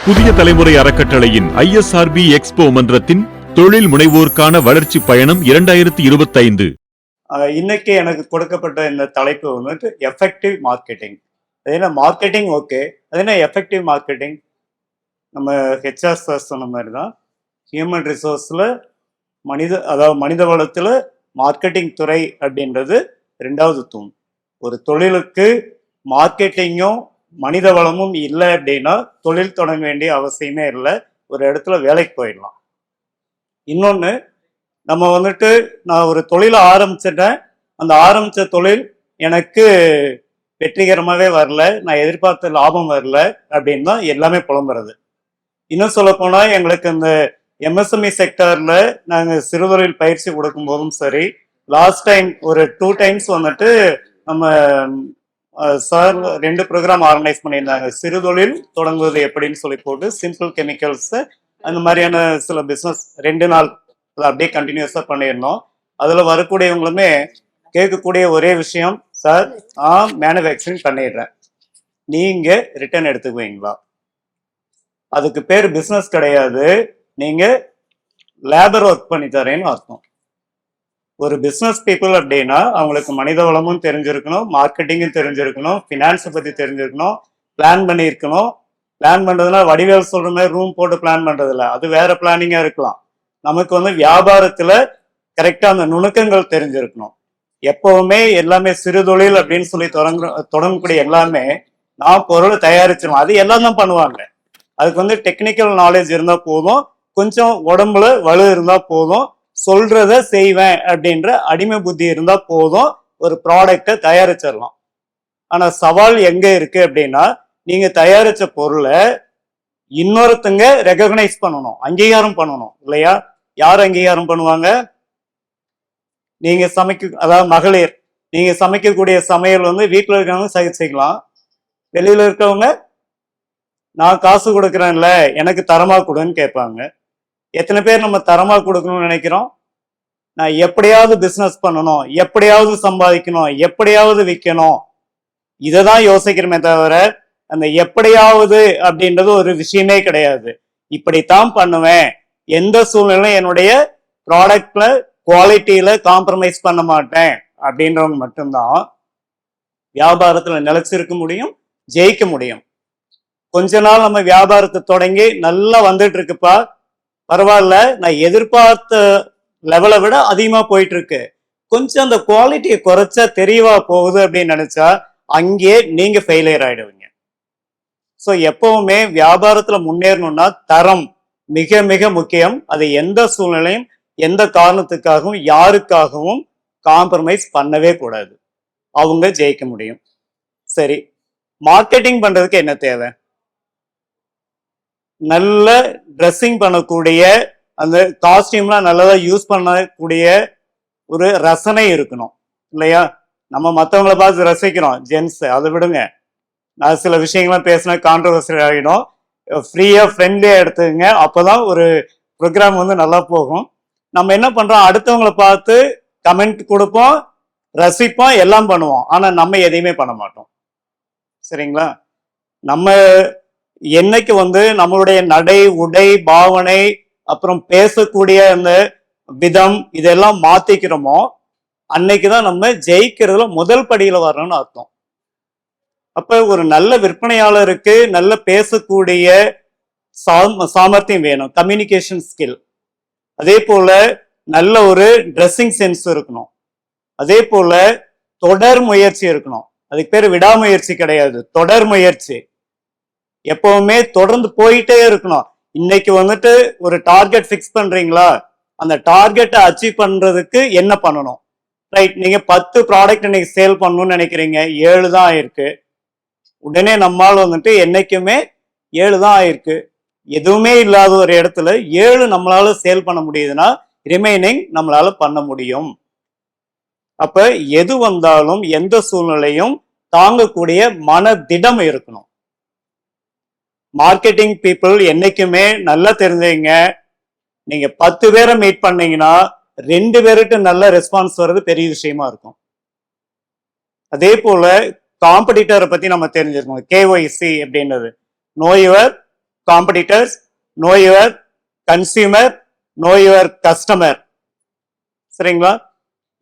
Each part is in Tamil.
புதிய தலைமுறை அறக்கட்டளையின் ISRB எக்ஸ்போ மன்றத்தின் தொழில் முனைவோருக்கான வளர்ச்சி பயணம் 2025. இன்னைக்கு எனக்கு கொடுக்கப்பட்ட இந்த தலைப்பு வந்துட்டு எஃபெக்டிவ் மார்க்கெட்டிங். அது என்ன மார்க்கெட்டிங் ஓகே, அது என்ன எஃபெக்டிவ் மார்க்கெட்டிங்? நம்ம ஹெச்ஆர் சார் சொன்ன மாதிரி தான் ஹியூமன் ரிசோர்ஸில் மனித வளத்தில் மார்க்கெட்டிங் துறை அப்படின்றது ரெண்டாவது தூண். ஒரு தொழிலுக்கு மார்க்கெட்டிங்கும் மனித வளமும் இல்லை அப்படின்னா தொழில் தொடங்க வேண்டிய அவசியமே இல்லை, ஒரு இடத்துல வேலைக்கு போயிடலாம். இன்னொன்று, நம்ம வந்துட்டு நான் ஒரு தொழிலை ஆரம்பிச்சிட்டேன், அந்த ஆரம்பித்த தொழில் எனக்கு வெற்றிகரமாகவே வரல, நான் எதிர்பார்த்த லாபம் வரல அப்படின்னு தான் எல்லாமே புலம்புறது. இன்னும் சொல்ல போனால் எங்களுக்கு இந்த MSME செக்டரில் நாங்கள் சிறுதொழில் பயிற்சி கொடுக்கும் போதும் சரி, லாஸ்ட் டைம் ஒரு 2 times வந்துட்டு நம்ம சார் 2 ப்ரோக்ராம் ஆர்கனைஸ் பண்ணியிருந்தாங்க. சிறுதொழில் தொடங்குவது எப்படின்னு சொல்லி போட்டு சிம்பிள் கெமிக்கல்ஸ் அந்த மாதிரியான சில பிஸ்னஸ் 2 நாள் அப்படியே கண்டினியூஸாக பண்ணியிருந்தோம். அதில் வரக்கூடியவங்களுமே கேட்கக்கூடிய ஒரே விஷயம், சார் நான் மேனுஃபேக்சரிங் பண்ணிடுறேன், நீங்கள் ரிட்டர்ன் எடுத்துக்குவீங்களா? அதுக்கு பேர் பிஸ்னஸ் கிடையாது, நீங்கள் லேபர் ஒர்க் பண்ணி தரேன்னு அர்த்தம். ஒரு பிஸ்னஸ் பீப்புள் அப்படின்னா அவங்களுக்கு மனித வளமும் தெரிஞ்சிருக்கணும், மார்க்கெட்டிங்கும் தெரிஞ்சிருக்கணும், ஃபினான்ஸை பற்றி தெரிஞ்சிருக்கணும், பிளான் பண்ணியிருக்கணும். பிளான் பண்ணுறதுனா வடிவேல் சொல்கிற மாதிரி ரூம் போட்டு பிளான் பண்ணுறதில்ல, அது வேற பிளானிங்காக இருக்கலாம். நமக்கு வந்து வியாபாரத்தில் கரெக்டாக அந்த நுணுக்கங்கள் தெரிஞ்சிருக்கணும். எப்போவுமே எல்லாமே சிறுதொழில் அப்படின்னு சொல்லி தொடங்கக்கூடிய எல்லாமே நான் பொருளை தயாரிச்சிடும், அது எல்லாம் தான் பண்ணுவாங்க. அதுக்கு வந்து டெக்னிக்கல் நாலேஜ் இருந்தால் போதும், கொஞ்சம் உடம்புல வலு இருந்தால் போதும், சொல்றத செய்வேன் அப்படின்ற அடிமை புத்தி இருந்தா போதும், ஒரு ப்ராடக்டை தயாரிச்சிடலாம். ஆனா சவால் எங்க இருக்கு அப்படின்னா, நீங்க தயாரிச்ச பொருளை இன்னொருத்தங்க ரெகக்னைஸ் பண்ணணும், அங்கீகாரம் பண்ணணும் இல்லையா? யார் அங்கீகாரம் பண்ணுவாங்க? நீங்க அதாவது மகளிர், நீங்க சமைக்கக்கூடிய சமையல் வந்து வீட்டில் இருக்கிறவங்க சகிச்சுக்கலாம், வெளியில இருக்கவங்க நான் காசு கொடுக்குறேன்ல எனக்கு தரமா கொடுன்னு கேட்பாங்க. எத்தனை பேர் நம்ம தரமா கொடுக்கணும்னு நினைக்கிறோம்? நான் எப்படியாவது பிசினஸ் பண்ணணும், எப்படியாவது சம்பாதிக்கணும், எப்படியாவது விற்கணும், இதை தான் யோசிக்கிறோமே தவிர அந்த எப்படியாவது அப்படின்றது ஒரு விஷயமே கிடையாது. இப்படித்தான் பண்ணுவேன், எந்த சூழ்நிலையும் என்னுடைய ப்ராடக்ட்ல குவாலிட்டியில காம்ப்ரமைஸ் பண்ண மாட்டேன் அப்படின்றவங்க மட்டும்தான் வியாபாரத்துல நிலைச்சிருக்க முடியும், ஜெயிக்க முடியும். கொஞ்ச நாள் நம்ம வியாபாரத்தை தொடங்கி நல்லா வந்துட்டு இருக்குப்பா, பரவாயில்ல, நான் எதிர்பார்த்த லெவலை விட அதிகமா போயிட்டு இருக்கு, கொஞ்சம் அந்த குவாலிட்டியை குறைச்சா தெரியவா போகுது அப்படின்னு நினைச்சா அங்கே நீங்க ஃபெயிலியர் ஆயிடுவீங்க. ஸோ எப்பவுமே வியாபாரத்துல முன்னேறணும்னா தரம் மிக மிக முக்கியம். அதை எந்த சூழ்நிலையும் எந்த காரணத்துக்காகவும் யாருக்காகவும் காம்ப்ரமைஸ் பண்ணவே கூடாது, அவங்க ஜெயிக்க முடியும். சரி, மார்க்கெட்டிங் பண்றதுக்கு என்ன தேவை? நல்ல ட்ரெஸ்ஸிங் பண்ணக்கூடிய, அந்த காஸ்டியூம்லாம் நல்லதா யூஸ் பண்ணக்கூடிய ஒரு ரசனை இருக்கணும் இல்லையா? நம்ம மற்றவங்களை பார்த்து ரசிக்கிறோம் ஜென்ஸ், அதை விடுங்க. நான் சில விஷயங்கள்லாம் பேசினா கான்ட்ரவர்சி ஆகிடும், ஃப்ரீயா ஃப்ரெண்ட்லியா எடுத்துக்கங்க, அப்போதான் ஒரு ப்ரோக்ராம் வந்து நல்லா போகும். நம்ம என்ன பண்றோம், அடுத்தவங்களை பார்த்து கமெண்ட் கொடுப்போம், ரசிப்போம், எல்லாம் பண்ணுவோம், ஆனா நம்ம எதையுமே பண்ண மாட்டோம். சரிங்களா? நம்ம என்னைக்கு வந்து நம்மளுடைய நடை உடை பாவனை அப்புறம் பேசக்கூடிய அந்த விதம் இதெல்லாம் மாத்திக்கிறோமோ அன்னைக்குதான் நம்ம ஜெயிக்கிறதுல முதல் படியில வரணும்னு அர்த்தம். அப்ப ஒரு நல்ல விற்பனையாளருக்கு நல்ல பேசக்கூடிய சாமர்த்தியம் வேணும், கம்யூனிகேஷன் ஸ்கில். அதே போல நல்ல ஒரு ட்ரெஸ்ஸிங் சென்ஸ் இருக்கணும். அதே போல தொடர் முயற்சி இருக்கணும். அதுக்கு பேர் விடாமுயற்சி கிடையாது, தொடர் முயற்சி. எப்பவுமே தொடர்ந்து போயிட்டே இருக்கணும். இன்னைக்கு வந்துட்டு ஒரு டார்கெட் ஃபிக்ஸ் பண்றீங்களா, அந்த டார்கெட்டை அச்சீவ் பண்றதுக்கு என்ன பண்ணணும்? ரைட், நீங்க 10 ப்ராடக்ட் இன்னைக்கு சேல் பண்ணணும்னு நினைக்கிறீங்க, 7 தான் ஆயிருக்கு. உடனே நம்மால் வந்துட்டு என்னைக்குமே 7 தான் ஆயிருக்கு, எதுவுமே இல்லாத ஒரு இடத்துல 7 நம்மளால சேல் பண்ண முடியுதுன்னா ரிமைனிங் நம்மளால பண்ண முடியும். அப்ப எது வந்தாலும் எந்த சூழ்நிலையும் தாங்கக்கூடிய மனதிடம் இருக்கணும். மார்க்கெட்டிங் பீப்புள் என்னைக்குமே நல்லா தெரிஞ்சவங்க. நீங்க 10 பேரை மீட் பண்ணீங்கன்னா 2 பேருக்கு நல்ல ரெஸ்பான்ஸ் வர்றது பெரிய விஷயமா இருக்கும். அதே போல காம்படிட்டரை பத்தி நம்ம தெரிஞ்சிருக்கோம், KYC அப்படின்றது, no your competitors, no your consumer, no your customer. சரிங்களா?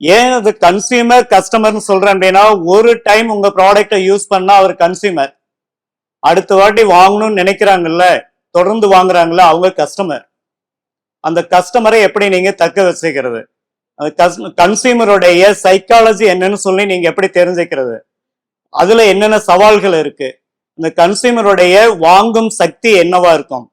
ஏன் அது கன்சியூமர் கஸ்டமர்னு சொல்றேன் அப்படின்னா, ஒரு டைம் உங்க ப்ராடக்டை யூஸ் பண்ணா அவர் கன்சியூமர், அடுத்த வாட்டி வாங்கணும்னு நினைக்கிறாங்கல்ல, தொடர்ந்து வாங்குறாங்கல்ல, அவங்க கஸ்டமர். அந்த கஸ்டமரை எப்படி நீங்க தக்க வச்சுக்கிறது, கன்சியூமருடைய சைக்காலஜி என்னன்னு சொல்லி நீங்க எப்படி தெரிஞ்சுக்கிறது, அதுல என்னென்ன சவால்கள் இருக்கு, இந்த கன்சியூமருடைய வாங்கும் சக்தி என்னவா இருக்கும்.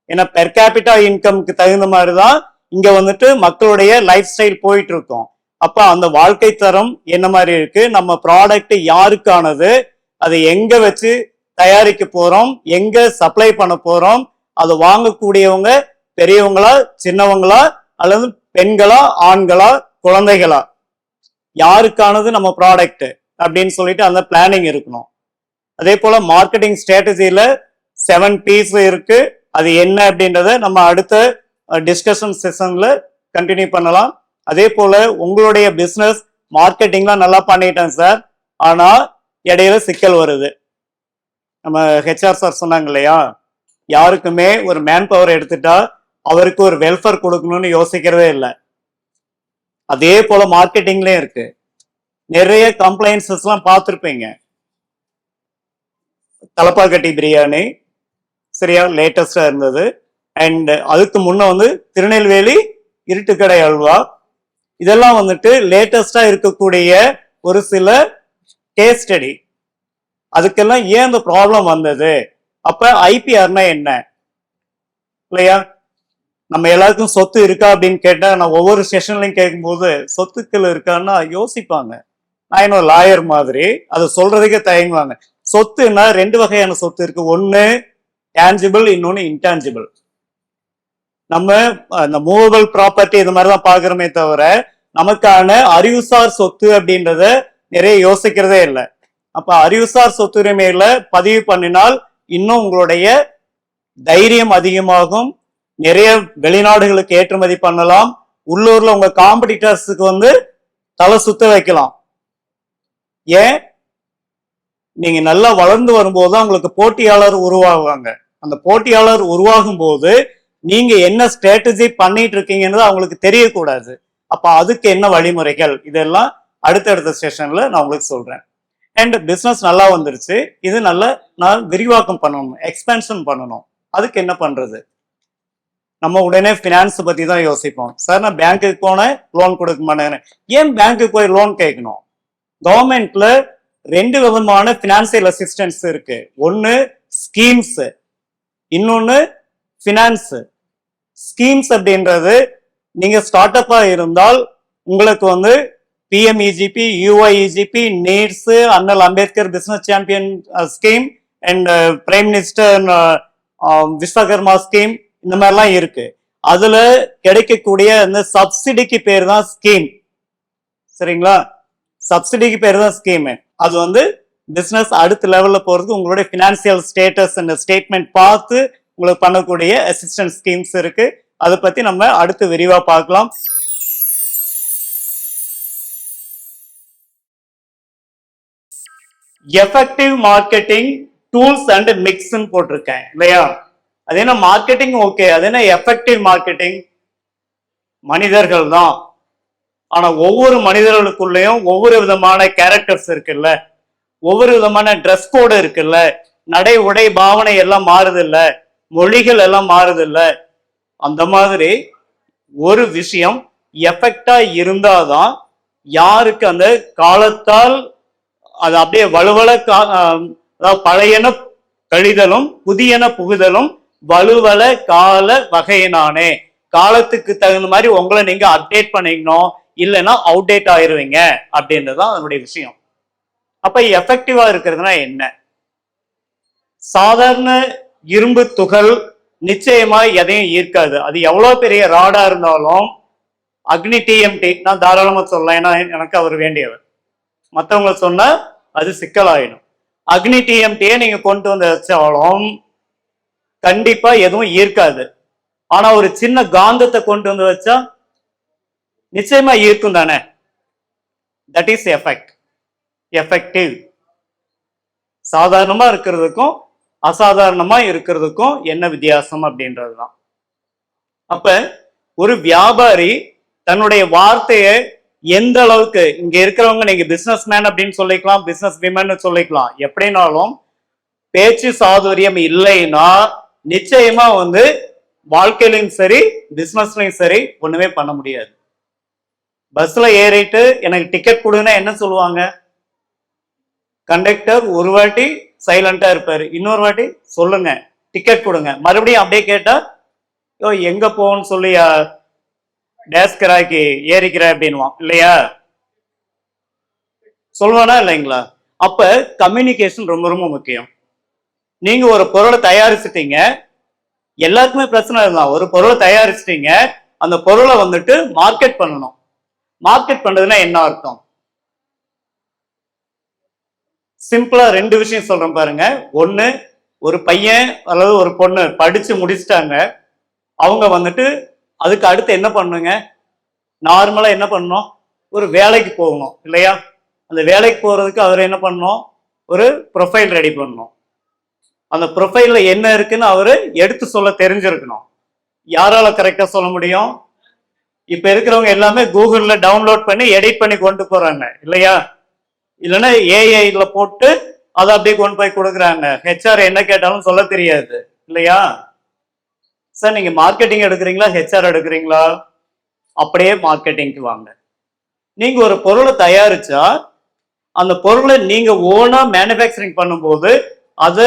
ஏன்னா பெர் கேபிட்டா இன்கம்க்கு தகுந்த மாதிரிதான் இங்க வந்துட்டு மக்களுடைய லைஃப் ஸ்டைல் போயிட்டு இருக்கும். அப்ப அந்த வாழ்க்கை தரம் என்ன மாதிரி இருக்கு, நம்ம ப்ராடக்ட் யாருக்கானது, அதை எங்க வச்சு தயாரிக்க போறோம், எங்க சப்ளை பண்ண போறோம், அதை வாங்கக்கூடியவங்க பெரியவங்களா சின்னவங்களா அல்லது பெண்களா ஆண்களா குழந்தைகளா, யாருக்கானது நம்ம ப்ராடக்ட் அப்படின்னு சொல்லிட்டு அந்த பிளானிங் இருக்கணும். அதே போல மார்க்கெட்டிங் ஸ்ட்ராட்டஜியில 7 P's இருக்கு. அது என்ன அப்படின்றத நம்ம அடுத்த டிஸ்கஷன் செஷன்ல கண்டினியூ பண்ணலாம். அதே போல உங்களுடைய பிசினஸ் மார்க்கெட்டிங்லாம் நல்லா பண்ணிட்டேன் சார், ஆனா இடையில சிக்கல் வருது. நம்ம ஹெச்ஆர் சார் சொன்னாங்க இல்லையா, யாருக்குமே ஒரு மேன் பவர் எடுத்துட்டா அவருக்கு ஒரு வெல்ஃபேர் கொடுக்கணும்னு யோசிக்கிறதே இல்லை. அதே போல மார்க்கெட்டிங்லயும் இருக்கு. நிறைய கம்ப்ளைண்ட்ஸஸ் எல்லாம் பார்த்துருப்பீங்க. தலப்பாக்கட்டி பிரியாணி சரியா லேட்டஸ்டா இருந்தது. அண்ட் அதுக்கு முன்ன வந்து திருநெல்வேலி இருட்டுக்கடை அல்வா, இதெல்லாம் வந்துட்டு லேட்டஸ்டா இருக்கக்கூடிய ஒரு சில கேஸ் ஸ்டடி. அதுக்கெல்லாம் ஏன் இந்த ப்ராப்ளம் வந்தது, அப்ப ஐபிஆர்னா என்ன இல்லையா? நம்ம எல்லாருக்கும் சொத்து இருக்கா அப்படின்னு கேட்டா, நான் ஒவ்வொரு செஷன்லையும் கேட்கும்போது சொத்துக்கள் இருக்கான்னா யோசிப்பாங்க. நான் என்ன லாயர் மாதிரி அதை சொல்றதுக்கே தயங்குவாங்க. சொத்துன்னா 2 வகையான சொத்து இருக்கு. ஒன்னு டேஞ்சிபிள், இன்னொன்னு இன்டான்ஜிபிள். நம்ம அந்த மூவபிள் ப்ராப்பர்ட்டி இது மாதிரிதான் பாக்குறோமே தவிர நமக்கான அறிவுசார் சொத்து அப்படின்றத நிறைய யோசிக்கிறதே இல்லை. அப்ப அறிவுசார் சொத்துரிமையில பதிவு பண்ணினால் இன்னும் உங்களுடைய தைரியம் அதிகமாகும். நிறைய வெளிநாடுகளுக்கு ஏற்றுமதி பண்ணலாம். உள்ளூர்ல உங்க காம்படிட்டர்ஸுக்கு வந்து தலை சுத்த வைக்கலாம். ஏன், நீங்க நல்லா வளர்ந்து வரும்போது உங்களுக்கு போட்டியாளர் உருவாகுவாங்க. அந்த போட்டியாளர் உருவாகும் போது நீங்க என்ன ஸ்ட்ராட்டஜி பண்ணிட்டு இருக்கீங்கன்னு அவங்களுக்கு தெரியக்கூடாது. அப்ப அதுக்கு என்ன வழிமுறைகள், இதெல்லாம் அடுத்தடுத்த செஷன்ல நான் உங்களுக்கு சொல்றேன். அண்ட் பிசினஸ் நல்லா வந்துருச்சு, இது நல்லா நான் விரிவாக்கம் பண்ணணும், எக்ஸ்பென்ஷன் பண்ணணும். அதுக்கு என்ன பண்றது? நம்ம உடனே பினான்ஸ் பத்தி தான் யோசிப்போம். சார் நான் பேங்க்குக்கு போனேன் லோன் கொடுக்க மாட்டேன். ஏன் பேங்க்குக்கு போய் லோன் கேட்கணும்? கவர்மெண்ட்ல 2 விதமான பினான்சியல் அசிஸ்டன்ஸ் இருக்கு. ஒன்னு ஸ்கீம்ஸ், இன்னொன்னு பினான்ஸ். ஸ்கீம்ஸ் அப்படின்றது நீங்க ஸ்டார்ட் அப்பா இருந்தால் உங்களுக்கு வந்து பிஎம்இஜிபி, யூஐஇஜிபி, நீட்ஸ், அண்ணல் Ambedkar business champion scheme and prime minister Vishwakarma scheme, இந்த மாதிரிலாம் இருக்கு. அதுல கிடைக்கக்கூடிய அந்த சப்சிடிக்கு பேர் தான் ஸ்கீம். சரிங்களா? சப்சிடிக்கு பேர் தான் ஸ்கீம். அது வந்து பிசினஸ் அடுத்த லெவல்ல போறதுக்கு உங்களுடைய பினான்சியல் ஸ்டேட்டஸ் அண்ட் ஸ்டேட்மெண்ட் பார்த்து உங்களுக்கு பண்ணக்கூடிய அசிஸ்டன்ஸ் ஸ்கீம்ஸ் இருக்கு. அதை பத்தி நம்ம அடுத்து விரிவா பார்க்கலாம். எஃபெக்டிவ் மார்க்கெட்டிங் டூல்ஸ் அண்ட் மிக்ஸ்ன்னு போட்டிருக்கேன் இல்லையா? அது என்ன மார்க்கெட்டிங் ஓகே, அது என்ன எஃபெக்டிவ் மார்க்கெட்டிங்? மனிதர்கள் தான். ஆனா ஒவ்வொரு மனிதர்களுக்குள்ளேயும் ஒவ்வொரு விதமான கேரக்டர்ஸ் இருக்குல்ல, ஒவ்வொரு விதமான ட்ரெஸ் கோடு இருக்குல்ல, நடை உடை பாவனை எல்லாம் மாறுது இல்ல, மொழிகள் எல்லாம் மாறுது இல்ல. அந்த மாதிரி ஒரு விஷயம் எஃபெக்டா இருந்தாதான் யாருக்கு அந்த காலத்தால் அது அப்படியே வலுவல பழையன கழிதலும் புதியன புகுதலும் வலுவல கால வகையினானே. காலத்துக்கு தகுந்த மாதிரி உங்களை நீங்க அப்டேட் பண்ணிக்கணும், இல்லைன்னா அவுடேட் ஆயிருவீங்க அப்படின்றதுதான் அதனுடைய விஷயம். அப்ப எஃபெக்டிவா இருக்கிறதுனா என்ன? சாதாரண இரும்பு துகள் நிச்சயமா எதையும் ஈர்க்காது. அது எவ்வளவு பெரிய ராடா இருந்தாலும் அக்னி டிஎம்டி நான் தாராளமா சொல்லலாம், ஏன்னா எனக்கு அவர் வேண்டியவர். மற்றவங்க சொன்னா அது சிக்கலாயிடும். அக்னி டிஎம்டியை நீங்க கொண்டு வந்து வச்சாலும் கண்டிப்பா எதுவும் ஈர்க்காது. ஆனா ஒரு சின்ன காந்தத்தை கொண்டு வந்து வச்சா நிச்சயமா ஈர்க்கும் தானே. That is effect, effective. சாதாரணமா இருக்கிறதுக்கும் அசாதாரணமா இருக்கிறதுக்கும் என்ன வித்தியாசம் அப்படின்றதுதான். அப்ப ஒரு வியாபாரி தன்னுடைய வார்த்தையை எந்த அளவுக்கு, இங்க இருக்கிறவங்க நீங்க பிசினஸ் மேன் அப்படின்னு சொல்லிக்கலாம், பிசினஸ் விமன் சொல்லிக்கலாம், எப்படினாலும் பேச்சு சாதுரியம் இல்லைன்னா நிச்சயமா வாழ்க்கையிலும் சரி பிசினஸ்லயும் சரி ஒண்ணுமே பண்ண முடியாது. பஸ்ல ஏறிட்டு எனக்கு டிக்கெட் கொடுன்னா என்ன சொல்லுவாங்க? கண்டக்டர் ஒரு வாட்டி சைலண்டா இருப்பாரு, இன்னொரு வாட்டி சொல்லுங்க டிக்கெட் கொடுங்க, மறுபடியும் அப்படியே கேட்டா எங்க போன்னு சொல்லி டேஸ்கராக்கி ஏறிக்கிற அப்படின்வான் இல்லையா? சொல்லுவானா இல்லைங்களா? அப்ப கம்யூனிகேஷன் ரொம்ப ரொம்ப முக்கியம். நீங்க ஒரு பொருளை தயாரிச்சுட்டீங்க, எல்லாருக்குமே பிரச்சனை இருந்தான், ஒரு பொருளை தயாரிச்சிட்டீங்க, அந்த பொருளை மார்க்கெட் பண்ணணும். மார்க்கெட் பண்றதுன்னா என்ன அர்த்தம்? சிம்பிளா 2 விஷயம் சொல்றேன் பாருங்க. ஒண்ணு, ஒரு பையன் அல்லது ஒரு பொண்ணு படிச்சு முடிச்சிட்டாங்க, அவங்க அதுக்கு அடுத்து என்ன பண்ணுங்க? நார்மலா என்ன பண்ணணும்? ஒரு வேலைக்கு போகணும் இல்லையா? அந்த வேலைக்கு போறதுக்கு அவர் என்ன பண்ணணும்? ஒரு ப்ரொஃபைல் ரெடி பண்ணணும். அந்த ப்ரொஃபைல்ல என்ன இருக்குன்னு அவரு எடுத்து சொல்ல தெரிஞ்சிருக்கணும். யாரால கரெக்டா சொல்ல முடியும்? இப்ப இருக்கிறவங்க எல்லாமே கூகுள்ல டவுன்லோட் பண்ணி எடிட் பண்ணி கொண்டு போறாங்க இல்லையா? இல்லைன்னா ஏஐல போட்டு அதை அப்படியே கொண்டு போய் கொடுக்குறாங்க. ஹெச்ஆர் என்ன கேட்டாலும் சொல்ல தெரியாது இல்லையா? சார் நீங்க மார்க்கெட்டிங் எடுக்கிறீங்களா ஹெச்ஆர் எடுக்கிறீங்களா? அப்படியே மார்க்கெட்டிங்க்கு வாங்க. நீங்க ஒரு பொருளை தயாரிச்சா அந்த பொருளை நீங்க ஓனா மேனுஃபேக்சரிங் பண்ணும்போது அது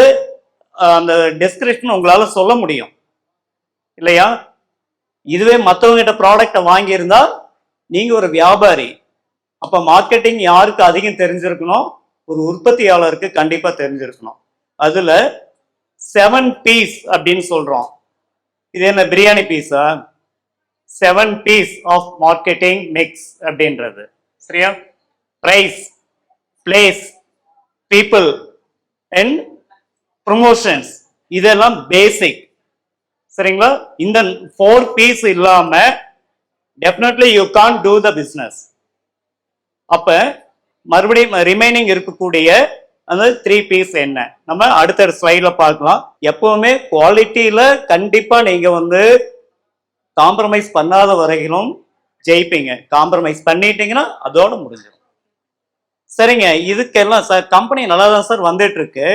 அந்த டெஸ்கிரிப்ஷன் உங்களால சொல்ல முடியும் இல்லையா? இதுவே மற்றவங்க கிட்ட ப்ராடக்டை வாங்கியிருந்தா நீங்க ஒரு வியாபாரி. அப்ப மார்க்கெட்டிங் யாருக்கு அதிகம் தெரிஞ்சிருக்கணும்? ஒரு உற்பத்தியாளருக்கு கண்டிப்பா தெரிஞ்சிருக்கணும். அதுல 7 P's அப்படின்னு சொல்றோம். இது என்ன பிரியாணி பீஸா? 7 P's ஆஃப் மார்க்கெட்டிங் மிக்ஸ் அப்படின்றது சரியா? Price, place, people and promotions, இதெல்லாம் பேசிக் சரிங்களா? இந்த 4 P's இல்லாம definitely you can't do the business. அப்ப மறுபடியும் ரிமைனிங் இருக்கக்கூடிய அந்த 3 P's என்ன நம்ம அடுத்த ஸ்லைட்ல பார்க்கலாம். எப்பவுமே குவாலிட்டியில கண்டிப்பா நீங்க காம்ப்ரமைஸ் பண்ணாத வரையிலும் ஜெயிப்பீங்க. காம்ப்ரமைஸ் பண்ணிட்டீங்கன்னா அதோட முடிஞ்சிடும். சரிங்க, இதுக்கெல்லாம் சார் கம்பெனி நல்லா தான் சார் வந்துட்டு இருக்கு,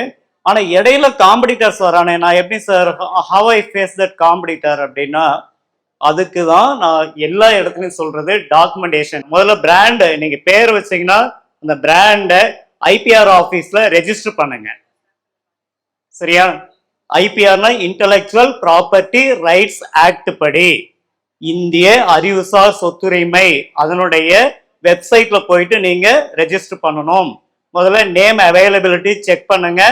ஆனா இடையில காம்படிட்டர்ஸ் வரானே, நான் எப்படி sir how I face that competitor அப்படின்னா, அதுக்கு தான் நான் எல்லா இடத்துலையும் சொல்றது டாக்குமெண்டேஷன். முதல்ல பிராண்ட் நீங்க பேர் வச்சீங்கன்னா அந்த பிராண்டை ஐபிஆர் ஆபீஸ்ல ரெஜிஸ்டர் பண்ணுங்க சரியா? ஐபிஆர்னா இன்டலெக்சுவல் ப்ராப்பர்ட்டி ரைட்ஸ் ஆக்ட் படி இந்திய அறிவுசார் சொத்துரிமை, அதனுடைய வெப்சைட்ல போயிட்டு நீங்க ரெஜிஸ்டர் பண்ணணும். முதல்ல நேம் அவைலபிலிட்டி செக் பண்ணுங்க.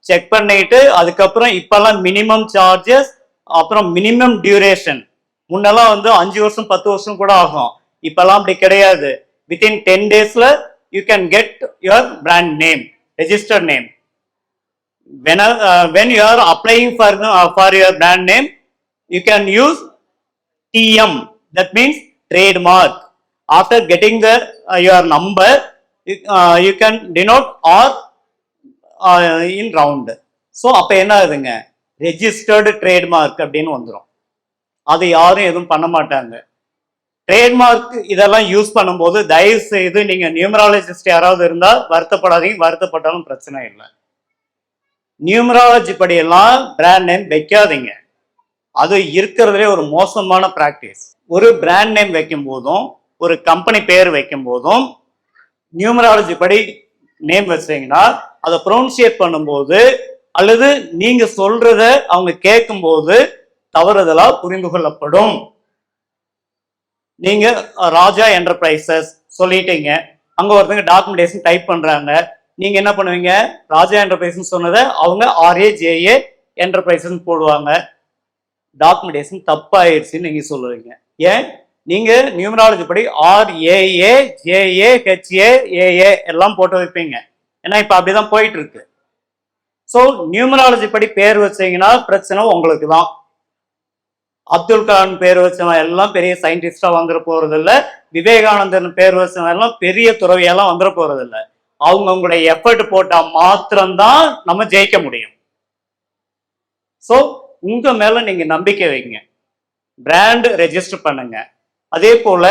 செக் பண்ணிட்டு அதுக்கப்புறம் இப்பெல்லாம் மினிமம் சார்ஜஸ், அப்புறம் மினிமம் டியூரேஷன். முன்னெல்லாம் 5 வருஷம் 10 வருஷம் கூட ஆகும். இப்பெல்லாம் அப்படி கிடையாது. வித்தின் 10 daysல you can get your brand name, registered name. When you are applying for your brand name, you can use TM, that means trademark. After getting your number, you can denote or in round. So அப்ப என்ன ஆகுதுங்க? ரெஜிஸ்டர்டு ட்ரேட்மார்க் அப்படின்னு வந்துடும். அது யாரும் எதுவும் பண்ண மாட்டாங்க. ட்ரேட்மார்க் இதெல்லாம் யூஸ் பண்ணும்போது தயவு செய்து நீங்க நியூமராலஜிஸ்ட் யாராவது இருந்தா வருத்தப்படாதீங்க, வருத்தப்பட்டாலும் பிரச்சனை இல்லை. நியூமராலஜி படியெல்லாம் பிராண்ட் நேம் வைக்காதீங்க. அது இருக்கிறதுலே ஒரு மோசமான பிராக்டிஸ். ஒரு பிராண்ட் நேம் வைக்கும் போதும் ஒரு கம்பெனி பேர் வைக்கும் போதும் நியூமராலஜி படி நேம் வச்சீங்கன்னா அதை ப்ரொனன்சியேட் பண்ணும்போது அல்லது நீங்க சொல்றத அவங்க கேட்கும் போது தவறுதலா புரிந்து கொள்ளப்படும். நீங்க ராஜா என்டர்பிரைசஸ் சொல்லிட்டீங்க, அங்க ஒருத்தங்க டாக்குமெண்டேஷன் டைப் பண்றாங்க, நீங்க என்ன பண்ணுவீங்க? ராஜா என்டர்பிரைஸ் சொன்னதை அவங்க RAJA என்டர்பிரைசஸ் போடுவாங்க. டாக்குமெண்டேஷன் தப்பாயிருச்சுன்னு நீங்க சொல்லுவீங்க. ஏன்? நீங்க நியூமராலஜி படி RAAJAHAAA எல்லாம் போட்டு வைப்பீங்க. ஏன்னா இப்ப அப்படிதான் போயிட்டு இருக்கு. ஸோ நியூமராலஜி படி பேர் வச்சீங்கன்னா பிரச்சனை உங்களுக்கு தான். அப்துல் கலாம் பேர் வச்சவன் எல்லாம் பெரிய சயின்டிஸ்டா வந்துட போறது இல்லை. விவேகானந்தன் பேர் வச்சவன் எல்லாம் பெரிய துறவியெல்லாம் வந்துட போறது இல்லை. அவங்களுடைய எஃபர்ட் போட்டா மாத்திரம்தான் நம்ம ஜெயிக்க முடியும். ஸோ உங்க மேல நீங்க நம்பிக்கை வைங்க, பிராண்ட் ரெஜிஸ்டர் பண்ணுங்க. அதே போல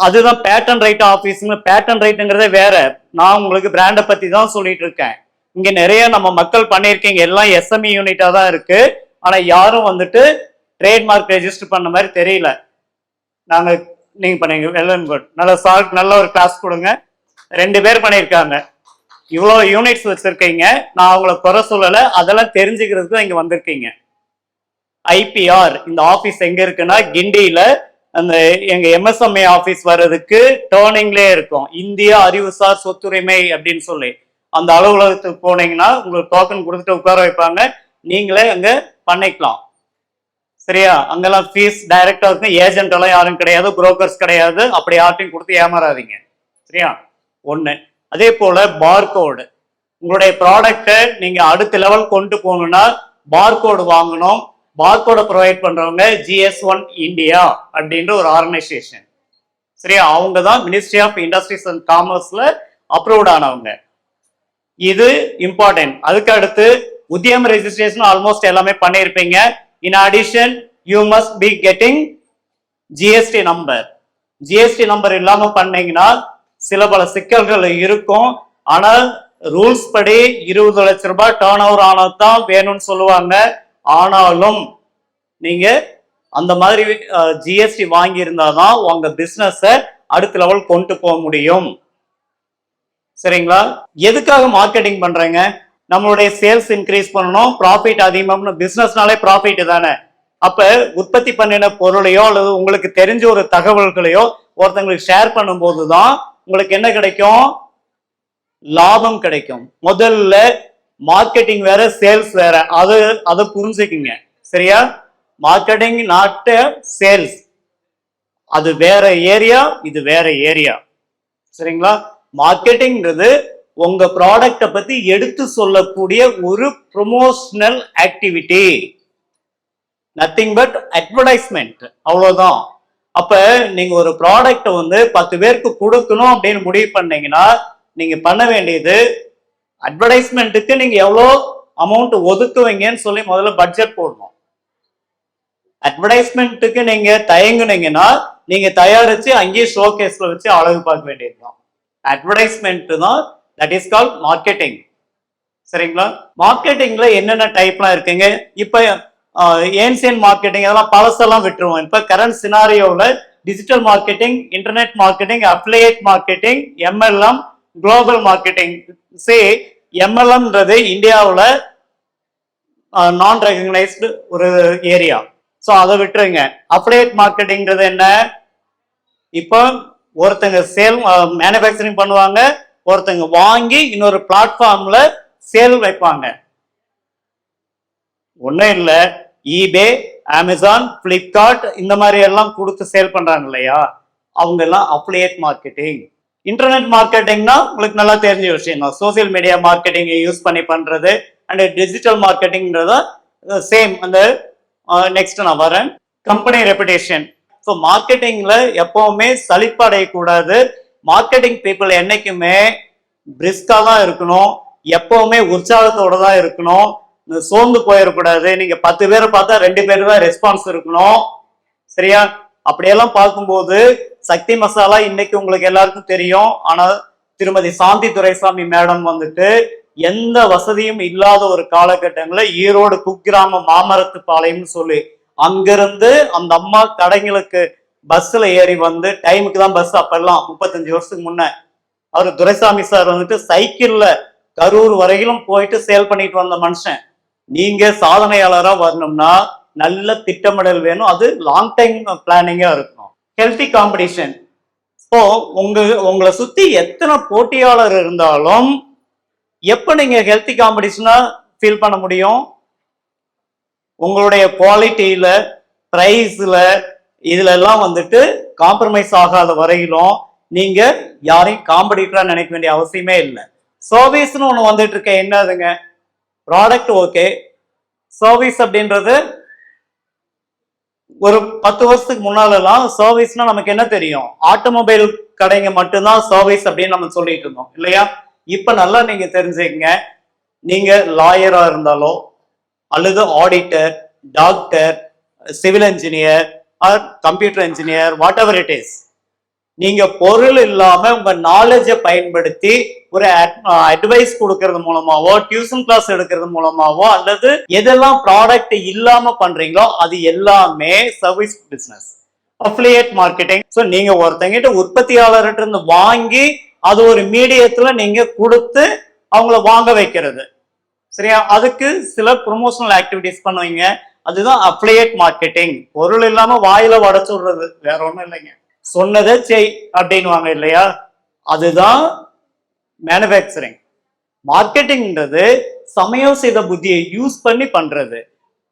அதுதான் பேட்டன் ரைட் ஆபீஸ்ங்க. பேட்டன் ரைட்டுங்கிறதே வேற. நான் உங்களுக்கு பிராண்டை பத்தி தான் சொல்லிட்டு இருக்கேன். இங்க நிறைய நம்ம மக்கள் பண்ணியிருக்கீங்க, எல்லாம் எஸ்எம்இ யூனிட்டா தான் இருக்கு. ஆனா யாரும் வந்துட்டு ட்ரேட்மார்க் ரெஜிஸ்டர் பண்ண மாதிரி தெரியல. நாங்க நீங்க பண்ணீங்க, வெல் அண்ட் குட். நல்ல ஒரு கிளாஸ் கொடுங்க. 2 பேர் பண்ணியிருக்காங்க. இவ்வளோ யூனிட்ஸ் வச்சிருக்கீங்க, நான் அவங்கள குறை சொல்லலை, அதெல்லாம் தெரிஞ்சுக்கிறதுக்கு தான் இங்க வந்திருக்கீங்க. ஐபிஆர் இந்த ஆபீஸ் எங்க இருக்குன்னா கிண்டியில, அந்த எங்க எம்எஸ்எம்ஏ ஆபீஸ் வர்றதுக்கு டேர்னிங்லேயே இருக்கும். இந்திய அறிவுசார் சொத்துரிமை அப்படின்னு சொல்லி அந்த அலுவலகத்துக்கு போனீங்கன்னா உங்களுக்கு டோக்கன் கொடுத்துட்டு உட்கார வைப்பாங்க, நீங்களே அங்க பண்ணிக்கலாம். சரியா? அங்கெல்லாம் ஃபீஸ் டைரக்டா இருக்கும், ஏஜென்ட் எல்லாம் யாரும் கிடையாது, புரோக்கர்ஸ் கிடையாது. அப்படி யார்ட்டையும் கொடுத்து ஏமாறாதீங்க. சரியா? ஒண்ணு. அதே போல பார்கோடு, உங்களுடைய ப்ராடக்டை நீங்க அடுத்த லெவல் கொண்டு போகணும்னா பார்கோடு வாங்கணும். பார்கோட ப்ரொவைட் பண்றவங்க GS1 இந்தியா அப்படின்ற ஒரு ஆர்கனைசேஷன். சரியா? அவங்க தான் மினிஸ்ட்ரி ஆஃப் இண்டஸ்ட்ரீஸ் அண்ட் காமர்ஸ்ல அப்ரூவ்ட் ஆனவங்க. இது இம்பார்ட்டன்ட். அதுக்கு அடுத்து உத்தியம் ரெஜிஸ்ட்ரேஷன் ஆல்மோஸ்ட் எல்லாமே பண்ணியிருப்பீங்க. In addition you must be getting GST number. GST number இல்லாம பண்ணீங்கன்னா சில பல சிக்கல்கள் இருக்கும். ஆனால் ரூல்ஸ் படி 20 லட்சம் ரூபாய் டர்ன் ஓவர் ஆனதான் வேணும்னு சொல்லுவாங்க. ஆனாலும் நீங்க அந்த மாதிரி ஜிஎஸ்டி வாங்கி இருந்தாதான் உங்க பிசினஸ அடுத்த லெவல் கொண்டு போக முடியும். சரிங்களா? எதுக்காக மார்க்கெட்டிங் பண்றேங்க? நம்மளுடைய சேல்ஸ் இன்க்ரீஸ் பண்ணணும், ப்ராஃபிட் அதிகமாக. பிசினஸ்னாலே ப்ராஃபிட் தானே. அப்ப உற்பத்தி பண்ணின பொருளையோ அல்லது உங்களுக்கு தெரிஞ்ச ஒரு தகவல்களையோ ஒருத்தங்களுக்கு ஷேர் பண்ணும்போது தான் உங்களுக்கு என்ன கிடைக்கும்? லாபம் கிடைக்கும். முதல்ல மார்க்கெட்டிங் வேற, சேல்ஸ் வேற. அதை புரிஞ்சுக்குங்க. சரியா? Marketing not sales. அது வேற ஏரியா, இது வேற ஏரியா. சரிங்களா? மார்க்கெட்டிங்கிறது உங்க ப்ராடக்டை பத்தி எடுத்து சொல்லக்கூடிய ஒரு promotional activity, nothing but advertisement. அவ்வளவுதான். அப்ப நீங்க ஒரு ப்ராடக்ட் வந்து 10 பேருக்கு கொடுக்கணும் அப்படின்னு முடிவு பண்ணீங்கன்னா நீங்க பண்ண வேண்டியது அட்வர்டைஸ்மெண்ட்டுக்கு நீங்க எவ்வளோ அமௌண்ட் ஒதுக்குவீங்கன்னு சொல்லி முதல்ல பட்ஜெட் போடணும். அட்வர்டைஸ்மெண்ட்டுக்கு நீங்க தயங்குனீங்கன்னா நீங்க தயாரிச்சு அங்கேயே ஷோகேஸ்ல வச்சு அழகு பார்க்க வேண்டியதுதான். அட்வர்டைஸ்மெண்ட் தான், தட் இஸ் கால்ட் மார்க்கெட்டிங். சரிங்களா? மார்க்கெட்டிங்ல என்னென்ன டைப்லாம் இருக்குங்க? இப்ப ஏன்சியன் மார்க்கெட்டிங் அதெல்லாம் பழசெல்லாம் விட்டுருவோம். இப்ப கரண்ட் சினாரியோல digital marketing, internet marketing, affiliate marketing, MLM, global marketing. எம்எல்எம்ன்றது இந்தியாவில் நான் ரெகக்னைஸ்டு ஒரு ஏரியா. ஸோ அதை விட்டுருங்க. அஃபிலியேட் மார்க்கெட்டிங்கிறது என்ன? இப்போ ஒருத்தங்க சேல் மேனுஃபேக்சரிங் பண்ணுவாங்க, ஒருத்தங்க வாங்கி இன்னொரு பிளாட்ஃபார்ம்ல சேல் வைப்பாங்க. ஒன்றும் இல்லை, ஈபே, அமேசான், பிளிப்கார்ட் இந்த மாதிரி எல்லாம் கொடுத்து சேல் பண்றாங்க இல்லையா, அவங்க எல்லாம் அஃபிலியேட் மார்க்கெட்டிங். இன்டர்நெட் மார்க்கெட்டிங்னா உங்களுக்கு நல்லா தெரிஞ்ச விஷயம் தான். சோசியல் மீடியா மார்க்கெட்டிங் யூஸ் பண்ணி பண்றது. அண்ட் டிஜிட்டல் மார்க்கெட்டிங்கிறத சேம். அந்த நெக்ஸ்ட் நான் வரேன். Company reputation. ஸோ மார்க்கெட்டிங்ல எப்பவுமே சலிப்படையக்கூடாது. மார்க்கெட்டிங் பீப்புள் என்னைக்குமே பிரிஸ்கா தான் இருக்கணும், எப்பவுமே உற்சாகத்தோட தான் இருக்கணும், சோர்ந்து போயிடக்கூடாது. நீங்க 10 பேரை பார்த்தா 2 பேர் தான் ரெஸ்பான்ஸ் இருக்கணும். சரியா? அப்படியெல்லாம் பார்க்கும்போது சக்தி மசாலா இன்னைக்கு உங்களுக்கு எல்லாருக்கும் தெரியும். ஆனா திருமதி சாந்தி துரைசாமி மேடம் வந்துட்டு எந்த வசதியும் இல்லாத ஒரு காலகட்டங்களில் ஈரோடு குக்கிராம மாமரத்து பாளையம்னு சொல்லி அங்கிருந்து அந்த அம்மா கடைங்களுக்கு பஸ்ல ஏறி வந்து, டைமுக்கு தான் பஸ் அப்பெல்லாம் 35 வருஷத்துக்கு முன்ன, அவரு துரைசாமி சார் வந்துட்டு சைக்கிள்ல கரூர் வரையிலும் போயிட்டு சேல் பண்ணிட்டு வந்த மனுஷன். நீங்க சாதனையாளரா வரணும்னா நல்ல திட்டமிடல் வேணும், அது லாங் டைம் பிளானிங்கா இருக்கணும். Healthy competition. ஸோ உங்களை சுத்தி எத்தனை போட்டியாளர் இருந்தாலும் எப்ப நீங்க ஹெல்தி காம்படிஷனா ஃபீல் பண்ண முடியும்? உங்களுடைய குவாலிட்டியில, பிரைஸ்ல, இதுல எல்லாம் வந்துட்டு காம்ப்ரமைஸ் ஆகாத வரையிலும் நீங்க யாரையும் காம்படிட்டரா நினைக்க வேண்டிய அவசியமே இல்லை. சர்வீஸ்னு ஒண்ணு வந்துட்டு இருக்க. என்னதுங்க? ப்ராடக்ட் ஓகே, சர்வீஸ் அப்படின்றது ஒரு 10 வருஷத்துக்கு முன்னாலெல்லாம் சர்வீஸ்னா நமக்கு என்ன தெரியும்? ஆட்டோமொபைல் கடைங்க மட்டும்தான் சர்வீஸ் அப்படின்னு நம்ம சொல்லிட்டு இருந்தோம் இல்லையா? இப்ப நல்லா நீங்க தெரிஞ்சுக்கங்க. நீங்க லாயரா இருந்தாலோ, அல்லது auditor, doctor, civil engineer R computer engineer, what ever it is. நீங்க பொருள் இல்லாம உங்க நாலேஜை பயன்படுத்தி ஒரு அட்வைஸ் கொடுக்கறது மூலமாவோ, டியூஷன் கிளாஸ் எடுக்கிறது மூலமாவோ, அல்லது எதெல்லாம் ப்ராடக்ட் இல்லாம பண்றீங்களோ அது எல்லாமே service business, affiliate marketing. So நீங்க ஒருத்தங்கிட்ட உற்பத்தியாளர்கிட்ட இருந்து வாங்கி அது ஒரு மீடியத்துல நீங்க கொடுத்து அவங்கள வாங்க வைக்கிறது. சரியா? அதுக்கு சில ப்ரொமோஷனல் ஆக்டிவிட்டிஸ் பண்ணுவீங்க. அதுதான் அஃபிலியேட் மார்க்கெட்டிங். பொருள் இல்லாம வாயில வடைச்சு விடுறது, வேற ஒண்ணும் இல்லைங்க. சொன்னதை செய் அப்படின்வாங்க இல்லையா? அதுதான் மேனுஃபேக்சரிங். மார்க்கெட்டிங்ன்றது சமயம் செய்த புத்தியை யூஸ் பண்ணி பண்றது.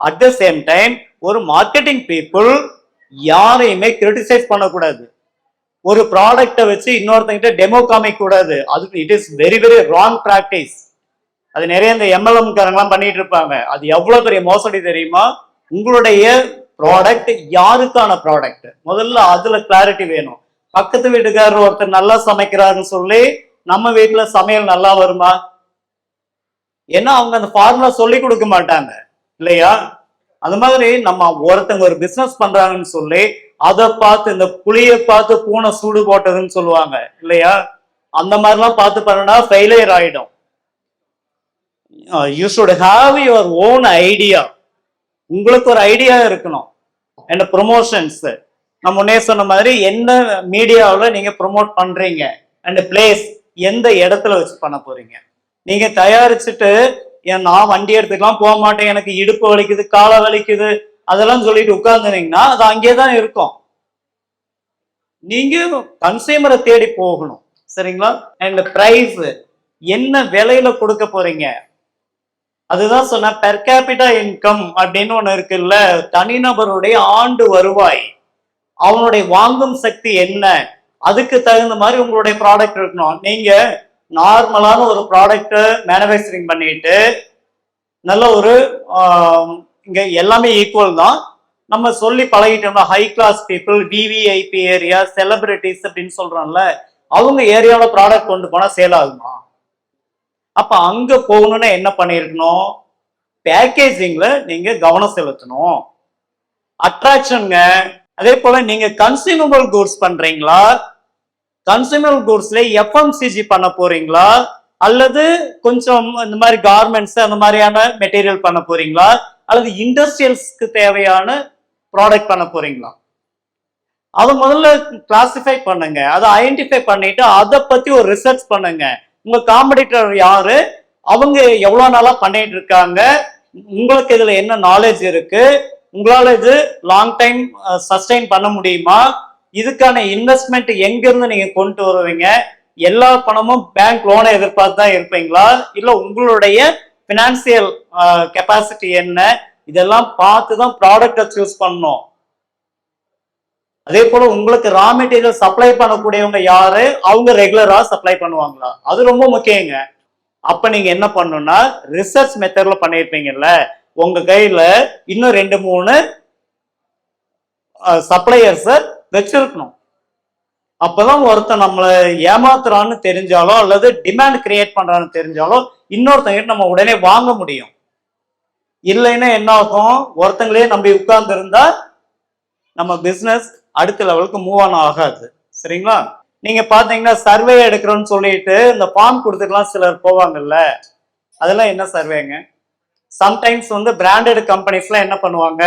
அட் த சேம் டைம் ஒரு மார்க்கெட்டிங் பீப்புள் யாரையுமே கிரிட்டிசைஸ் பண்ணக்கூடாது. ஒரு ப்ராடக்டை வச்சு இன்னொருத்தங்கிட்ட டெமோ காமிக்க கூடாது. அதுக்கு it is very very wrong practice. அது நிறைய இந்த MLM காரங்களாம் பண்ணிட்டு இருப்பாங்க. அது எவ்வளவு பெரிய மோசடி தெரியுமா? உங்களுடைய ப்ராடக்ட் யாருக்கான ப்ராடக்ட், முதல்ல அதுல கிளாரிட்டி வேணும். பக்கத்து வீட்டுக்காரர் ஒருத்தர் நல்லா சமைக்கிறாருன்னு சொல்லி நம்ம வீட்டுல சமையல் நல்லா வருமா? ஏன்னா அவங்க அந்த ஃபார்முலா சொல்லி கொடுக்க மாட்டாங்க இல்லையா? அது மாதிரி நம்ம ஒருத்தங்க ஒரு பிசினஸ் பண்றாங்கன்னு சொல்லி அதை பார்த்து, இந்த புளியை பார்த்து பூனை சூடு போட்டதுன்னு சொல்லுவாங்க இல்லையா? அந்த மாதிரிலாம் பார்த்து பண்ணா ஃபெயிலியர் ஆயிடும். You should have your own idea. உங்களுக்கு ஒரு ஐடியா இருக்கணும். அண்ட் ப்ரொமோஷன்ஸ் நம்ம முன்னே சொன்ன மாதிரி என்ன மீடியாவில் நீங்க ப்ரொமோட் பண்றீங்க, அண்ட் பிளேஸ் எந்த இடத்துல வச்சு பண்ண போறீங்க. நீங்க தயாரிச்சுட்டு நான் வண்டி எடுத்துக்கலாம் போக மாட்டேன், எனக்கு இடுப்பு வலிக்குது, காலை வலிக்குது, அதெல்லாம் சொல்லிட்டு உட்கார்ந்துனீங்கன்னா அது அங்கேதான் இருக்கும். நீங்க கன்சியூமரை தேடி போகணும். சரிங்களா? அண்ட் பிரைஸ் என்ன விலையில கொடுக்க போறீங்க. அதுதான் சொன்ன பெர் கேபிட்டா இன்கம் அப்படின்னு ஒண்ணு இருக்குல்ல, தனிநபருடைய ஆண்டு வருவாய், அவனுடைய வாங்கும் சக்தி என்ன, அதுக்கு தகுந்த மாதிரி உங்களுடைய ப்ராடக்ட் இருக்கணும். நீங்க நார்மலான ஒரு ப்ராடக்ட் மேனுஃபேக்சரிங் பண்ணிட்டு நல்ல ஒரு இங்க எல்லாமே ஈக்குவல் தான் நம்ம சொல்லி பழகிட்டோம்னா, high class people, VVIP area, celebrities அப்படின்னு சொல்றோம்ல, அவங்க ஏரியாவோட ப்ராடக்ட் கொண்டு போனா சேல் ஆகுமா? அப்ப அங்க போகணும்னா என்ன பண்ணிருக்கணும்? பேக்கேஜிங்ல நீங்க கவனம் செலுத்தணும். அட்ராக்ஷனுங்க. அதே போல நீங்க கன்சியூமபிள் கூட்ஸ் பண்றீங்களா, கன்சியூமபிள் கூட்ஸ்ல FMCG பண்ண போறீங்களா, அல்லது கொஞ்சம் இந்த மாதிரி கார்மெண்ட்ஸ் அந்த மாதிரியான மெட்டீரியல் பண்ண போறீங்களா, அல்லது இண்டஸ்ட்ரியல்ஸ்க்கு தேவையான ப்ராடக்ட் பண்ண போறீங்களா? அதை முதல்ல கிளாசிஃபை பண்ணுங்க. அதை ஐடென்டிஃபை பண்ணிட்டு அதை பத்தி ஒரு ரிசர்ச் பண்ணுங்க. உங்க காம்படிட்டர் யாரு, அவங்க எவ்வளவு நாளா பண்ணிட்டு இருக்காங்க, உங்களுக்கு இதுல என்ன நாலேஜ் இருக்கு, உங்களால இது லாங் டைம் சஸ்டெயின் பண்ண முடியுமா, இதுக்கான இன்வெஸ்ட்மெண்ட் எங்க இருந்து நீங்க கொண்டு வருவீங்க, எல்லா பணமும் பேங்க் லோனை எதிர்பார்த்து தான் இருப்பீங்களா, இல்ல உங்களுடைய பினான்சியல் கெப்பாசிட்டி என்ன, இதெல்லாம் பார்த்து தான் ப்ராடக்டை சூஸ் பண்ணணும். அதே போல உங்களுக்கு ரா மெட்டீரியல் சப்ளை பண்ணக்கூடியவங்க யாரு, அவங்க ரெகுலரா சப்ளை பண்ணுவாங்களா, அது ரொம்ப முக்கியங்க. அப்ப நீங்க என்ன பண்ணணும்னா, ரிசர்ச் மெத்தட்ல பண்ணிருப்பீங்கல்ல, உங்க கையில இன்னும் 2-3 சப்ளையர்ஸ வச்சிருக்கணும். அப்பதான் ஒருத்தன் நம்மளை ஏமாத்துறான்னு தெரிஞ்சாலோ அல்லது டிமாண்ட் கிரியேட் பண்றான்னு தெரிஞ்சாலோ இன்னொருத்தங்கிட்ட நம்ம உடனே வாங்க முடியும். இல்லைன்னா என்ன ஆகும், ஒருத்தங்களே நம்பி உட்கார்ந்து இருந்தா நம்ம பிசினஸ் அடுத்த லெவலுக்கு மூவ் ஆன் ஆகாது. சரிங்களா? நீங்க பாத்தீங்கன்னா சர்வே எடுக்கிறோம்னு சொல்லிட்டு இந்த ஃபார்ம் கொடுத்துக்கலாம் சிலர் போவாங்கல்ல, அதெல்லாம் என்ன சர்வேங்க? சம்டைம்ஸ் பிராண்டட் கம்பெனிஸ்லாம் என்ன பண்ணுவாங்க,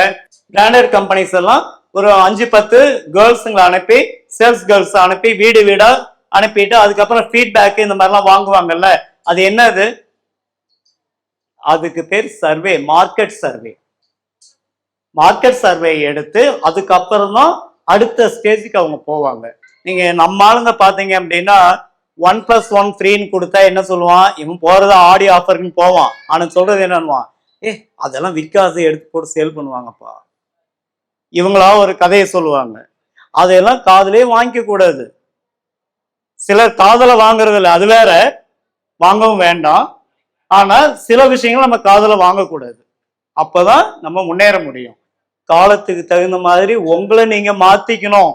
பிராண்டட் கம்பெனிஸ் எல்லாம் ஒரு 5-10 கேர்ள்ஸுங்களை அனுப்பி, சேல்ஸ் கேர்ள்ஸ் அனுப்பி வீடு வீடா அனுப்பிட்டு அதுக்கப்புறம் ஃபீட்பேக் இந்த மாதிரிலாம் வாங்குவாங்கல்ல, அது என்னது? அதுக்கு பேர் survey, market survey. Market survey எடுத்து அதுக்கப்புறம் தான் அடுத்த ஸ்டேஜுக்கு அவங்க போவாங்க. நீங்க நம்ம ஆளுங்க பாத்தீங்க அப்படின்னா 1+1 ஃப்ரீன்னு கொடுத்தா என்ன சொல்லுவான், இவன் போறது ஆடி ஆஃபர்னு போவான். அவனுக்கு சொல்றது என்னன்னுவான், அதெல்லாம் விற்காது, எடுத்து போட்டு சேல் பண்ணுவாங்கப்பா. இவங்களா ஒரு கதையை சொல்லுவாங்க. அதையெல்லாம் காதலே வாங்கிக்க கூடாது. சிலர் காதலை வாங்குறது இல்லை, அது வேற, வாங்கவும் வேண்டாம். ஆனா சில விஷயங்கள் நம்ம காதலை வாங்கக்கூடாது. அப்பதான் நம்ம முன்னேற முடியும். காலத்துக்கு தகுந்த மாதிரி உங்களை நீங்க மாத்திக்கணும்.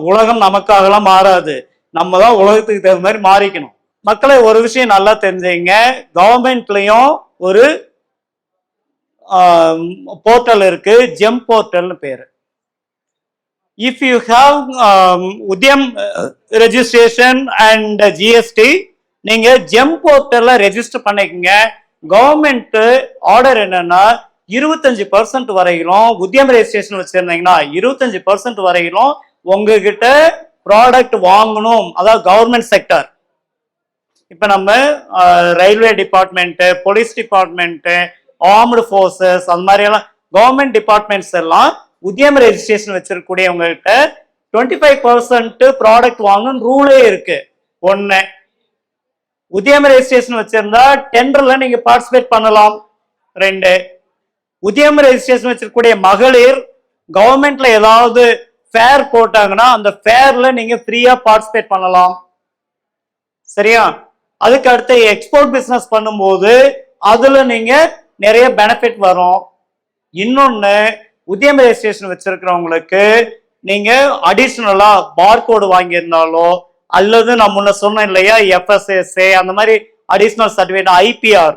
உலகம் நமக்காகலாம் மாறாது, நம்ம தான் உலகத்துக்கு தகுந்த மாதிரி மாறிக்கணும். மக்களை ஒரு விஷயம் நல்லா தெரிஞ்சுங்க, கவர்மெண்ட்லயும் ஒரு போர்ட்டல் இருக்கு, ஜெம் போர்ட்டல்னு பேரு. If you have Udyam registration and GST, நீங்க ஜெம் போர்ட்டல்ல ரெஜிஸ்டர் பண்ணிக்கங்க. கவர்மெண்ட் ஆர்டர் என்னன்னா 25% வரையிலும் உத்தியம் ரெஜிஸ்ட்ரேஷன் வச்சிருந்தீங்கன்னா 25% வரையிலும் உங்ககிட்ட ப்ராடக்ட் வாங்கணும். அதாவது கவர்மெண்ட் செக்டர். இப்ப நம்ம railway department, police department, armed forces, அந்த மாதிரி எல்லாம் கவர்மெண்ட் டிபார்ட்மெண்ட்ஸ் எல்லாம் உத்தியம் ரெஜிஸ்ட்ரேஷன் வச்சிருக்கக்கூடியவங்க கிட்ட 25% ப்ராடக்ட் வாங்கணும் ரூலே இருக்கு. ஒன்னு, உத்தியம் ரெஜிஸ்ட்ரேஷன் வச்சிருந்தா டெண்டர்ல நீங்க பார்ட்டிசிபேட் பண்ணலாம். 2, உத்தியம் ரெஜிஸ்ட்ரேஷன் வச்சிருக்கக்கூடிய மகளிர் கவர்மெண்ட்ல ஏதாவது ஃபேர் போட்டாங்கன்னா அந்த ஃபேர்ல நீங்க ஃப்ரீயா பார்ட்டிசிபேட் பண்ணலாம். சரியா? அதுக்கு அடுத்து எக்ஸ்போர்ட் பிசினஸ் பண்ணும்போது அதுல நீங்க நிறைய பெனிஃபிட் வரும். இன்னொன்னு, உத்தியம் ரெஜிஸ்ட்ரேஷன் வச்சிருக்கிறவங்களுக்கு நீங்க அடிஷனலா பார்கோடு வாங்கியிருந்தாலோ அல்லது நான் முன்ன சொன்னேன் இல்லையா FSSA அந்த மாதிரி அடிஷனல் சர்டிஃபிகேட், IPR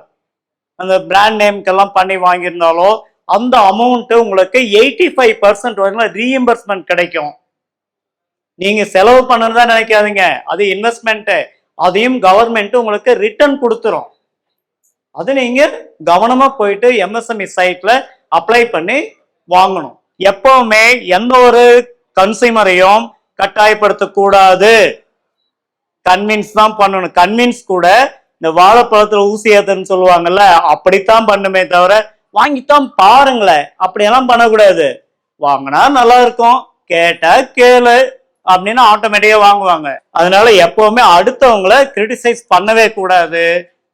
அந்த பிராண்ட் நேம்க்கெல்லாம் பண்ணி வாங்கியிருந்தாலோ அந்த அமௌண்ட் உங்களுக்கு 85% வரைக்கும் ரீஎம்பர்ஸ்மெண்ட் கிடைக்கும். நீங்க செலவு பண்ணணும்னு தான் நினைக்காதீங்க, அது இன்வெஸ்ட்மெண்ட். அதையும் கவர்மெண்ட் உங்களுக்கு ரிட்டர்ன் கொடுத்துரும். அது நீங்க கவனமா போயிட்டு MSME சைட்ல அப்ளை பண்ணி வாங்கணும். எப்பவுமே எந்த ஒரு கன்சியூமரையும் கட்டாயப்படுத்த கூடாது, கன்வின்ஸ் தான் பண்ணணும். கன்வின்ஸ் கூட இந்த வாழைப்பழத்துல ஊசி ஏத்துன்னு சொல்லுவாங்கல்ல, அப்படித்தான் பண்ணுமே தவிர வாங்கித்தான் பாருங்களேன், அப்படியெல்லாம் பண்ணக்கூடாது. வாங்கினா நல்லா இருக்கும், கேட்டா கேளு அப்படின்னு ஆட்டோமேட்டிக்கா வாங்குவாங்க. அதனால எப்பவுமே அடுத்தவங்களை கிரிட்டிசைஸ் பண்ணவே கூடாது.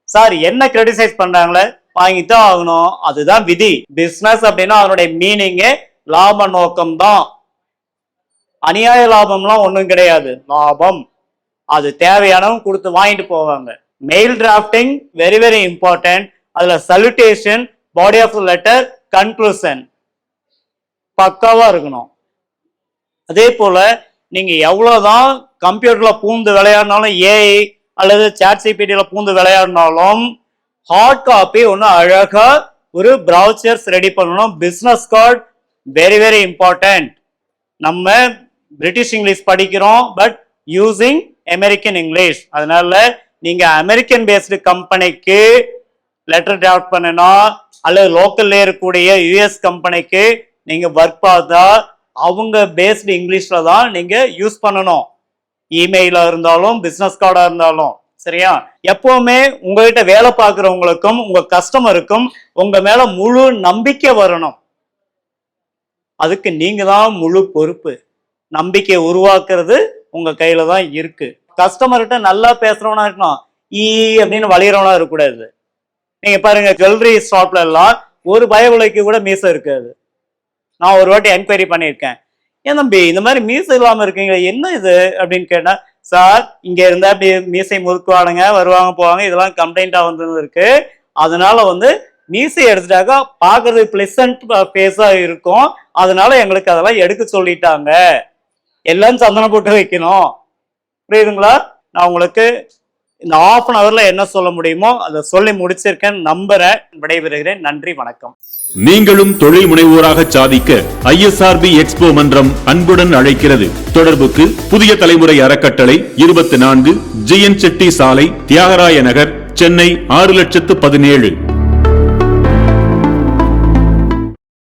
சார் என்ன கிரிட்டிசைஸ் பண்றாங்களே, வாங்கித்தான் ஆகணும், அதுதான் விதி. பிசினஸ் அப்படின்னா அதனுடைய மீனிங்கே லாப நோக்கம் தான். அநியாய லாபம்லாம் ஒண்ணும் கிடையாது. லாபம் அது தேவையானவங்க கொடுத்து வாங்கிட்டு போவாங்க. Mail drafting very very important. அதுல salutation, body of letter, conclusion பக்காவா இருக்கணும். அதே போல நீங்க எவ்வளவுதான் கம்ப்யூட்டர்ல பூந்து விளையாடினாலும், ஏஐ அல்லது ChatGPTல பூந்து விளையாடினாலும் ஹார்ட் காப்பி ஒன்று அழகா ஒரு ப்ரௌச்சர்ஸ் ரெடி பண்ணணும். Business card very very important. நம்ம பிரிட்டிஷ் இங்கிலீஷ் படிக்கிறோம், பட் யூசிங் அமெரிக்கன் இங்கிலீஷ். அதனால நீங்க அமெரிக்கன் பேஸ்டு கம்பெனிக்கு லெட்டர் டிராஃப்ட் பண்ணணும் அல்லது லோக்கல்ல இருக்கக்கூடிய US கம்பெனிக்கு நீங்க ஒர்க் பார்த்தா அவங்க பேஸ்டு இங்கிலீஷ்ல தான் நீங்க யூஸ் பண்ணணும். இமெயிலா இருந்தாலும் பிசினஸ் கார்டா இருந்தாலும். சரியா? எப்பவுமே உங்ககிட்ட வேலை பார்க்கிறவங்களுக்கும் உங்க கஸ்டமருக்கும் உங்க மேல முழு நம்பிக்கை வரணும். அதுக்கு நீங்க தான் முழு பொறுப்பு. நம்பிக்கை உருவாக்குறது உங்க கையில தான் இருக்கு. கஸ்டமர்கிட்ட நல்லா பேசுறவனா இருக்கணும், அப்படின்னு வளையறவனா இருக்கக்கூடாது. நீங்க பாருங்க, ஜுவல்லரி ஷாப்ல எல்லாம் ஒரு பயவிலைக்கு கூட மீசை இருக்காது. நான் ஒரு வாட்டி என்கொயரி பண்ணியிருக்கேன். ஏன் தம்பி இந்த மாதிரி மீசை இல்லாம இருக்கீங்க, என்ன இது அப்படின்னு கேட்டா, சார் இங்க இருந்தா அப்படி மீசை முறுக்குவானுங்க, வருவாங்க போவாங்க, இதெல்லாம் கம்ப்ளைண்டா வந்து இருக்கு. அதனால மீசை எடுத்துட்டாக்கா பாக்குறது பிளசன்ட் ஃபேஸா இருக்கும். அதனால எங்களுக்கு அதெல்லாம் எடுக்க சொல்லிட்டாங்க. எல்லாம் சந்தனம் போட்டு வைக்கணும். புரியுதுங்களா? நான் உங்களுக்கு இந்த 1/2 hourல என்ன சொல்ல முடியுமோ அதை சொல்லி முடிச்சிருக்கேன். நம்புறேன். விடைபெறுகிறேன். நன்றி, வணக்கம். நீங்களும் தொழில் முனைவோராக சாதிக்க ISRB எக்ஸ்போ மன்றம் அன்புடன் அழைக்கிறது. தொடர்புக்கு புதிய தலைமுறை அறக்கட்டளை, 24 GN செட்டி சாலை, தியாகராய நகர், சென்னை 6,17,000.